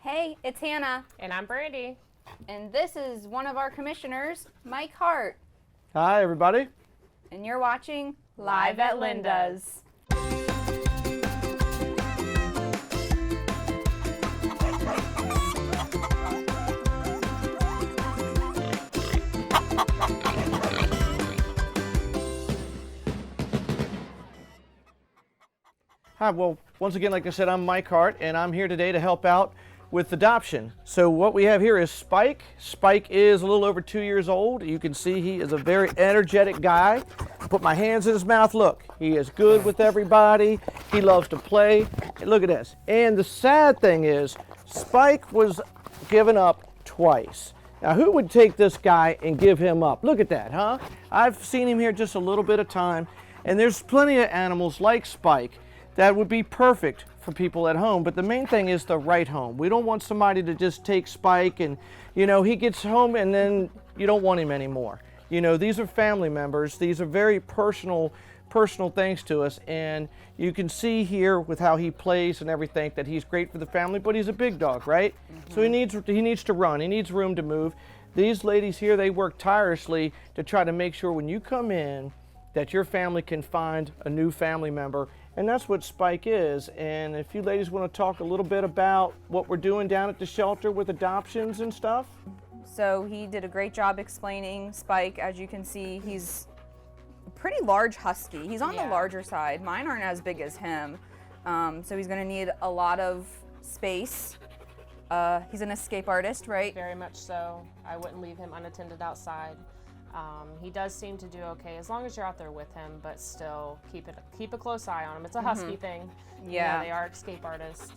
Hey, it's Hannah. And I'm Brandy. And this is one of our commissioners, Mike Hart. Hi, everybody. And you're watching Live at Linda's. Hi, well, once again, like I said, I'm Mike Hart, and I'm here today to help out with adoption. So what we have here is Spike. Spike is a little over 2 years old. You can see he is a very energetic guy. Put my hands in his mouth. Look, he is good with everybody. He loves to play. Look at this. And the sad thing is, Spike was given up twice. Now, who would take this guy and give him up? Look at that, huh? I've seen him here just a little bit of time, and there's plenty of animals like Spike that would be perfect for people at home, but the main thing is the right home. We don't want somebody to just take Spike and, he gets home and then you don't want him anymore. These are family members. These are very personal things to us, and you can see here with how he plays and everything that he's great for the family, but he's a big dog, right? Mm-hmm. So he needs to run. He needs room to move. These ladies here, they work tirelessly to try to make sure when you come in that your family can find a new family member. And that's what Spike is. And if you ladies want to talk a little bit about what we're doing down at the shelter with adoptions and stuff. So he did a great job explaining Spike. As you can see, he's a pretty large husky. He's on the larger side. Mine aren't as big as him. So he's going to need a lot of space. He's an escape artist, right? Very much so. I wouldn't leave him unattended outside. He does seem to do okay as long as you're out there with him, but still keep a close eye on him. It's a husky thing. Yeah. They are escape artists.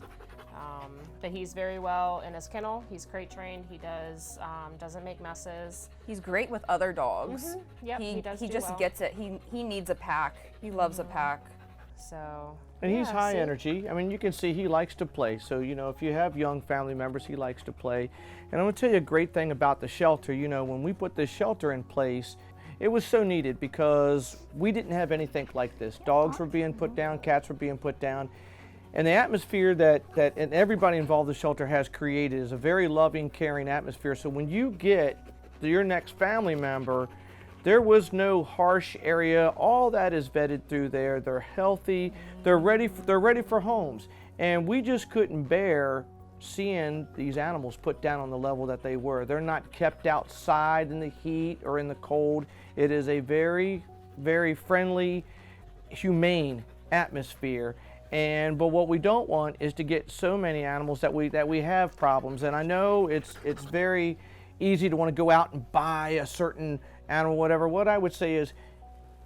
But he's very well in his kennel. He's crate trained. He doesn't make messes. He's great with other dogs. Mm-hmm. Yep, he does. He do just well. gets it. He needs a pack. He loves a pack. So. And he's high energy. I mean, you can see he likes to play. So, if you have young family members, he likes to play. And I'm going to tell you a great thing about the shelter. When we put this shelter in place, it was so needed because we didn't have anything like this. Dogs were being put down, cats were being put down. And the atmosphere that and everybody involved in the shelter has created is a very loving, caring atmosphere. So when you get your next family member, there was no harsh area. All that is vetted through there. They're healthy. They're ready for homes. And we just couldn't bear seeing these animals put down on the level that they were. They're not kept outside in the heat or in the cold. It is a very, very friendly, humane atmosphere. But what we don't want is to get so many animals that we have problems. And I know it's very easy to want to go out and buy a certain animal, whatever. What I would say is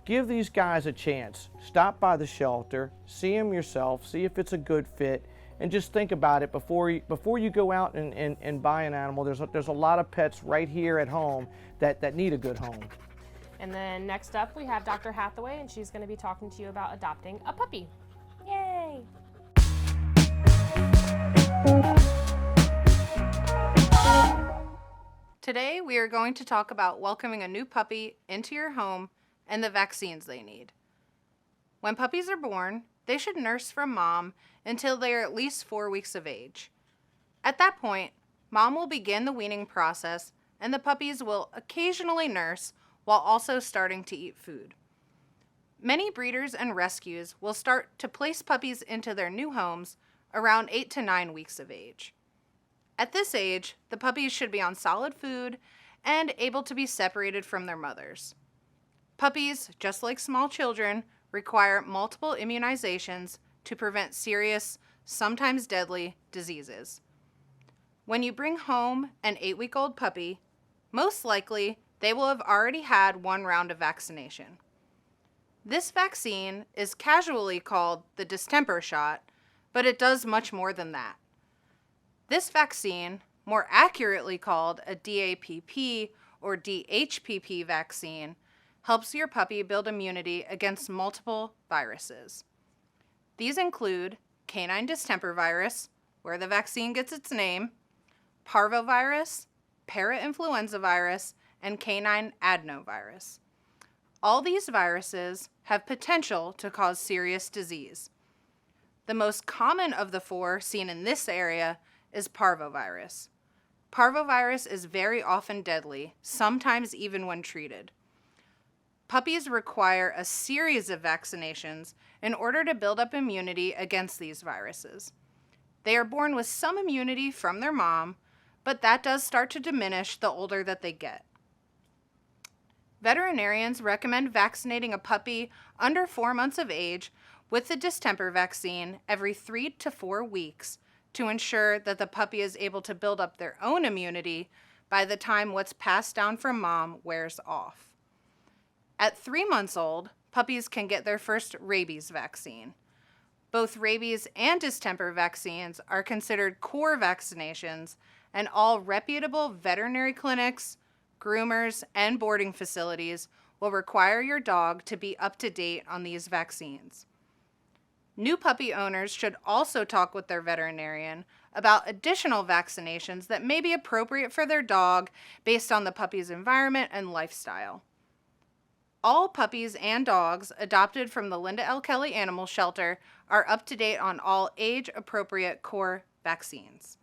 give these guys a chance. Stop by the shelter, see them yourself, see if it's a good fit, and just think about it before you go out and buy an animal. There's a lot of pets right here at home that need a good home. And then next up we have Dr. Hathaway, and she's going to be talking to you about adopting a puppy. Yay! Today, we are going to talk about welcoming a new puppy into your home and the vaccines they need. When puppies are born, they should nurse from mom until they are at least 4 weeks of age. At that point, mom will begin the weaning process, and the puppies will occasionally nurse while also starting to eat food. Many breeders and rescues will start to place puppies into their new homes around 8 to 9 weeks of age. At this age, the puppies should be on solid food and able to be separated from their mothers. Puppies, just like small children, require multiple immunizations to prevent serious, sometimes deadly, diseases. When you bring home an 8-week-old puppy, most likely they will have already had 1 round of vaccination. This vaccine is casually called the distemper shot, but it does much more than that. This vaccine, more accurately called a DAPP or DHPP vaccine, helps your puppy build immunity against multiple viruses. These include canine distemper virus, where the vaccine gets its name, parvovirus, parainfluenza virus, and canine adenovirus. All these viruses have potential to cause serious disease. The most common of the 4 seen in this area is parvovirus. Parvovirus is very often deadly, sometimes even when treated. Puppies require a series of vaccinations in order to build up immunity against these viruses. They are born with some immunity from their mom, but that does start to diminish the older that they get. Veterinarians recommend vaccinating a puppy under 4 months of age with the distemper vaccine every 3 to 4 weeks to ensure that the puppy is able to build up their own immunity by the time what's passed down from mom wears off. At 3 months old, puppies can get their first rabies vaccine. Both rabies and distemper vaccines are considered core vaccinations, and all reputable veterinary clinics, groomers, and boarding facilities will require your dog to be up to date on these vaccines. New puppy owners should also talk with their veterinarian about additional vaccinations that may be appropriate for their dog based on the puppy's environment and lifestyle. All puppies and dogs adopted from the Linda L. Kelley Animal Shelter are up to date on all age-appropriate core vaccines.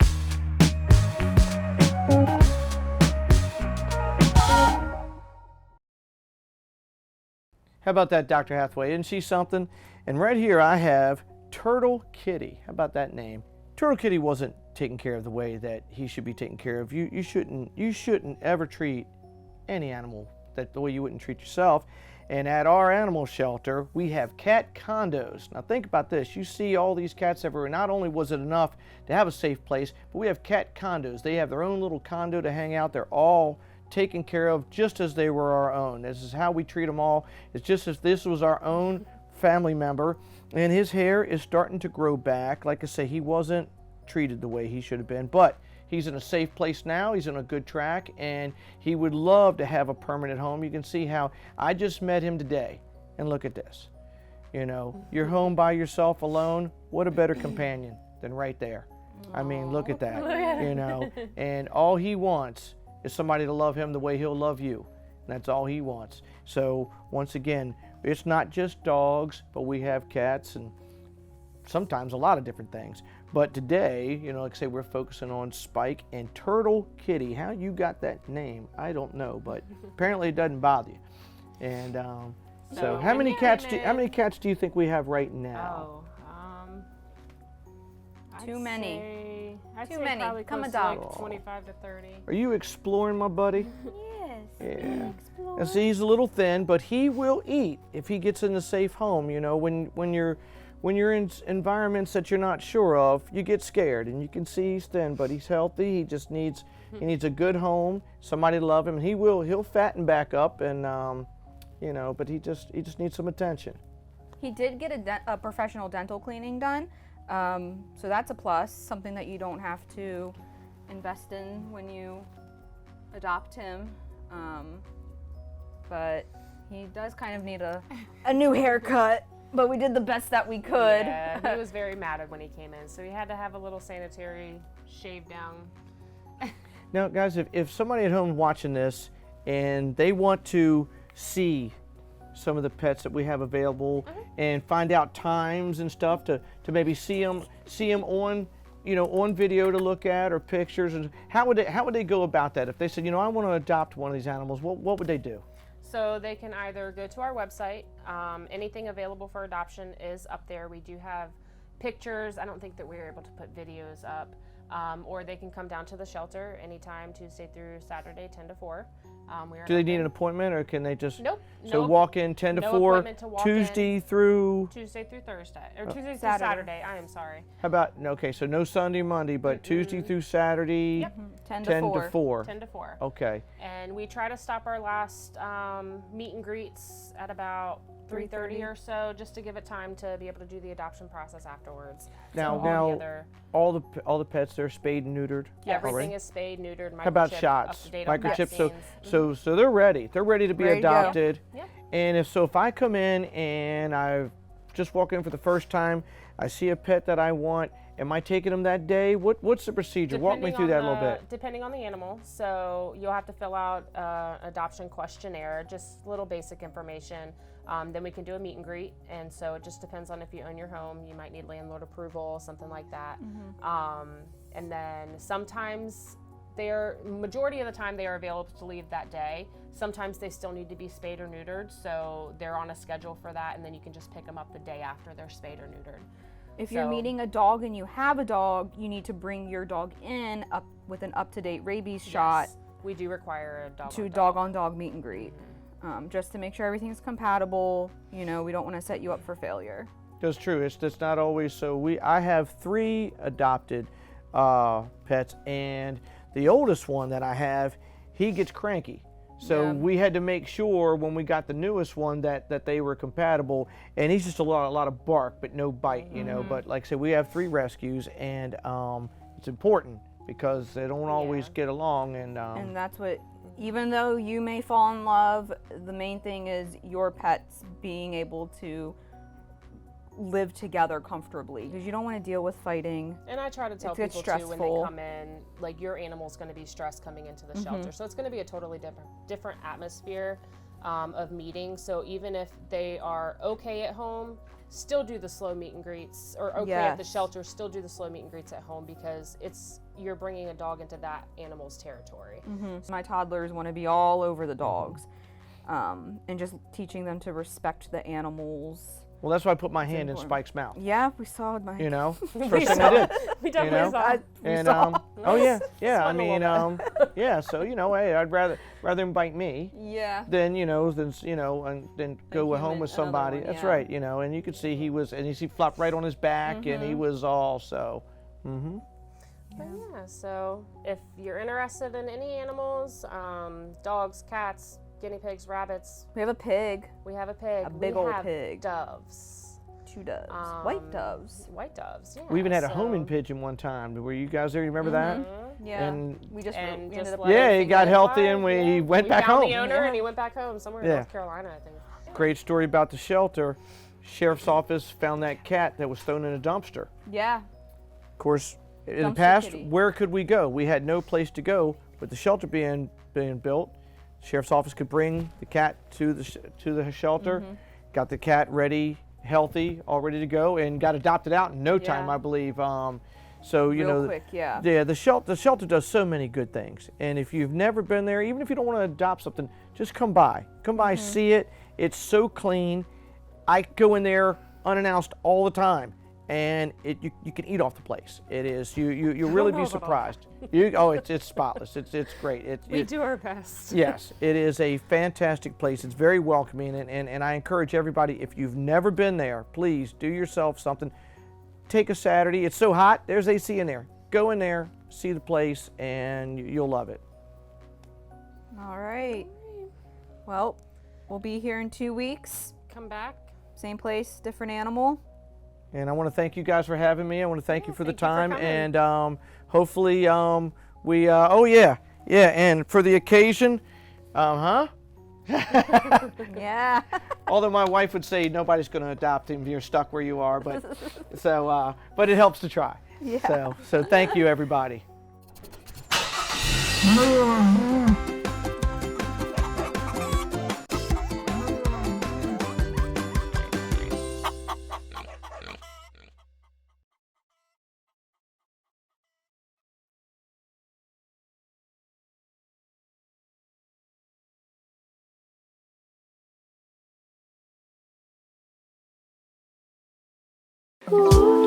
How about that, Dr. Hathaway? Isn't she something? And right here I have Turtle Kitty. How about that name? Turtle Kitty wasn't taken care of the way that he should be taken care of. You shouldn't ever treat any animal the way you wouldn't treat yourself. And at our animal shelter, we have cat condos. Now think about this. You see all these cats everywhere. Not only was it enough to have a safe place, but we have cat condos. They have their own little condo to hang out. They're all taken care of just as they were our own. This is how we treat them all. It's just as this was our own family member. And his hair is starting to grow back. Like I say, he wasn't treated the way he should have been, but he's in a safe place now. He's on a good track, and he would love to have a permanent home. You can see how I just met him today, and look at this. You know, you're home by yourself alone. What a better companion than right there. I mean, look at that, you know, and all he wants is somebody to love him the way he'll love you. And that's all he wants. So once again, it's not just dogs, but we have cats and sometimes a lot of different things. But today, you know, like I say, we're focusing on Spike and Turtle Kitty. How you got that name, I don't know, but apparently it doesn't bother you. And so how many cats do you think we have right now? Too many. I'd Too say many. probably Come close to adopt. like 25 to 30. Are you exploring, my buddy? Yes. Yeah. And see, he's a little thin, but he will eat if he gets in a safe home. You know, when you're in environments that you're not sure of, you get scared, and you can see he's thin, but he's healthy. He just needs a good home, somebody to love him, and he'll fatten back up, and you know, but he just needs some attention. He did get a professional dental cleaning done, so that's a plus, something that you don't have to invest in when you adopt him. But he does kind of need a new haircut. But we did the best that we could. Yeah, he was very mad when he came in, so he had to have a little sanitary shave down. Now, guys, if somebody at home watching this and they want to see some of the pets that we have available and find out times and stuff to maybe see them on, you know, on video to look at or pictures, and how would they go about that? If they said, you know, I want to adopt one of these animals, what would they do? So they can either go to our website. Anything available for adoption is up there. We do have pictures. I don't think that we're able to put videos up. Or they can come down to the shelter anytime, Tuesday through Saturday, 10 to 4. Do they need an appointment, or can they just Nope. walk in 10 to 4 Tuesday through Thursday, or Tuesday through Saturday. I am sorry. How about so no Sunday, Monday, but Tuesday through Saturday, 10 to to 4. 10 to 4. Okay. And we try to stop our last meet and greets at about 3:30 or so, just to give it time to be able to do the adoption process afterwards. Now, all the pets, they're spayed and neutered. Everything is spayed, neutered, microchipped. How about shots? Microchipped. So So they're ready. They're ready to be Ready to go. adopted. Yeah. And if I come in and I just walk in for the first time, I see a pet that I want. Am I taking them that day? What's the procedure? Walk me through that a little bit. Depending on the animal. So you'll have to fill out an adoption questionnaire, just little basic information. Then we can do a meet and greet. And so it just depends on if you own your home. You might need landlord approval, something like that. And then sometimes majority of the time they are available to leave that day. Sometimes they still need to be spayed or neutered, so they're on a schedule for that, and then you can just pick them up the day after they're spayed or neutered. If you're meeting a dog and you have a dog, you need to bring your dog in with an up-to-date rabies shot. We do require a dog-on-dog meet and greet, just to make sure everything's compatible. You know, we don't want to set you up for failure. That's true. It's not always so. I have 3 adopted pets, and the oldest one that I have, he gets cranky. So we had to make sure when we got the newest one that they were compatible, and he's just a lot of bark but no bite, you know. But like I said, we have 3 rescues, and it's important because they don't always get along. And that's what, even though you may fall in love, the main thing is your pets being able to live together comfortably, because you don't want to deal with fighting. And I try to tell people too, when they come in, like, your animal's going to be stressed coming into the shelter, so it's going to be a totally different atmosphere of meeting. So even if they are okay at home, still do the slow meet and greets, or okay at the shelter, still do the slow meet and greets at home, because you're bringing a dog into that animal's territory. My toddlers want to be all over the dogs, and just teaching them to respect the animals. Well, that's why I put my hand in Spike's mouth. Yeah, we saw it, Mike. You know, first thing I did. We definitely saw. And oh yeah. I mean, yeah. So hey, I'd rather him bite me. Yeah. Than and then go home with somebody. That's right. And you could see he flopped right on his back, and he was all so. But yeah, so if you're interested in any animals, dogs, cats, guinea pigs, rabbits. We have a pig. A big old pig. Doves. 2 doves. White doves. White doves, yeah. We even had a homing pigeon one time. Were you guys there? Remember that? Yeah. And we ended up. He got healthy and he went back home. We found the owner and he went back home somewhere in North Carolina, I think. Great story about the shelter. Sheriff's office found that cat that was thrown in a dumpster. Yeah. Of course, in the past, where could we go? We had no place to go. With the shelter being built, Sheriff's office could bring the cat to the shelter, got the cat ready, healthy, all ready to go, and got adopted out in no time, I believe. So Real quick, yeah. Yeah, the shelter does so many good things, and if you've never been there, even if you don't want to adopt something, just come by, see it. It's so clean. I go in there unannounced all the time, and you can eat off the place. It is you really be surprised. It's spotless. It's great. We do our best. Yes, it is a fantastic place. It's very welcoming, and I encourage everybody, if you've never been there, please do yourself something. Take a Saturday. It's so hot. There's AC in there. Go in there, see the place, and you'll love it. All right. Well, we'll be here in 2 weeks. Come back. Same place, different animal. And I want to thank you guys for having me. I want to thank you for the time, and hopefully we and for the occasion, Yeah. Although my wife would say nobody's going to adopt him, you're stuck where you are, but but it helps to try. Yeah. So thank you, everybody. Ooh.